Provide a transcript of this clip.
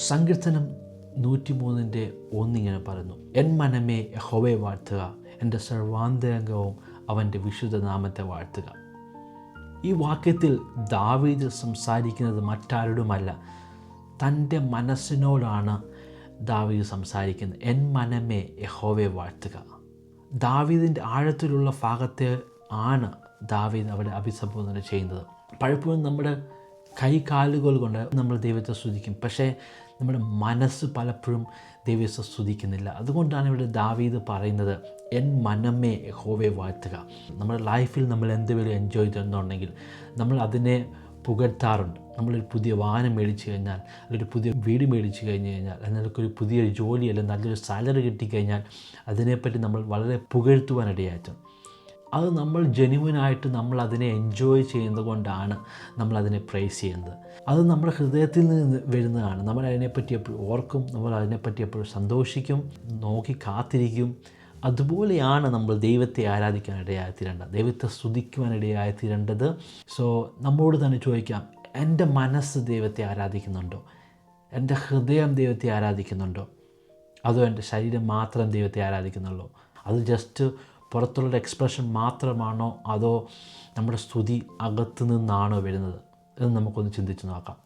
സങ്കീർത്തനം 103:1 ഇങ്ങനെ പറയുന്നു, എൻ മനമേ യഹോവയെ വാഴ്ത്തുക, എൻ്റെ സർവാന്തരംഗവും അവൻ്റെ വിശുദ്ധ നാമത്തെ വാഴ്ത്തുക. ഈ വാക്യത്തിൽ ദാവീദ് സംസാരിക്കുന്നത് മറ്റാരോടുമല്ല, തൻ്റെ മനസ്സിനോടാണ് ദാവീദ് സംസാരിക്കുന്നത്. എൻ മനമേ യഹോവയെ വാഴ്ത്തുക. ദാവീദിൻ്റെ ആഴത്തിലുള്ള ഭാഗത്തെ ആണ് ദാവീദ് അവിടെ അഭിസംബോധന ചെയ്യുന്നത്. പലപ്പോഴും നമ്മുടെ കൈകാലുകൾ കൊണ്ട് നമ്മൾ ദൈവത്തെ സ്തുതിക്കും, പക്ഷേ നമ്മുടെ മനസ്സ് പലപ്പോഴും ദൈവത്തെ സ്തുതിക്കുന്നില്ല. അതുകൊണ്ടാണ് ഇവിടെ ദാവീദ് പറയുന്നത്, എൻ മനമേ യഹോവയെ വാഴ്ത്തുക. നമ്മുടെ ലൈഫിൽ നമ്മൾ എന്തെങ്കിലും എൻജോയ് ചെയ്യുന്നുണ്ടെങ്കിൽ നമ്മൾ അതിനെ പുകഴ്ത്താറുണ്ട്. നമ്മളൊരു പുതിയ വാഹനം മേടിച്ചു കഴിഞ്ഞാൽ, അല്ലെങ്കിൽ ഒരു പുതിയ വീട് മേടിച്ചു കഴിഞ്ഞാൽ, അല്ലെങ്കിൽ ഒരു പുതിയൊരു ജോലി അല്ലെങ്കിൽ നല്ലൊരു സാലറി കിട്ടിക്കഴിഞ്ഞാൽ അതിനെപ്പറ്റി നമ്മൾ വളരെ പുകഴ്ത്തുവാനിടയായിട്ടും അത് നമ്മൾ ജെന്യുവനായിട്ട് നമ്മൾ അതിനെ എൻജോയ് ചെയ്യുന്നത് കൊണ്ടാണ് നമ്മളതിനെ പ്രൈസ് ചെയ്യുന്നത്. അത് നമ്മുടെ ഹൃദയത്തിൽ നിന്ന് വരുന്നതാണ്. നമ്മൾ അതിനെപ്പറ്റി എപ്പോഴും ഓർക്കും, നമ്മൾ അതിനെപ്പറ്റി എപ്പോഴും സന്തോഷിക്കും, നോക്കി കാത്തിരിക്കും. അതുപോലെയാണ് നമ്മൾ ദൈവത്തെ ആരാധിക്കാനിടയായിത്തീരേണ്ടത്, ദൈവത്തെ സ്തുതിക്കുവാനിടയായിത്തീരേണ്ടത്. സോ നമ്മളോട് തന്നെ ചോദിക്കാം, എൻ്റെ മനസ്സ് ദൈവത്തെ ആരാധിക്കുന്നുണ്ടോ? എൻ്റെ ഹൃദയം ദൈവത്തെ ആരാധിക്കുന്നുണ്ടോ? അതോ എൻ്റെ ശരീരം മാത്രം ദൈവത്തെ ആരാധിക്കുന്നുള്ളൂ? അത് ജസ്റ്റ് പുറത്തുള്ള എക്സ്പ്രഷൻ മാത്രമാണോ, അതോ നമ്മുടെ സ്തുതി അകത്തു നിന്നാണോ വരുന്നത് എന്ന് നമുക്കൊന്ന് ചിന്തിച്ച് നോക്കാം.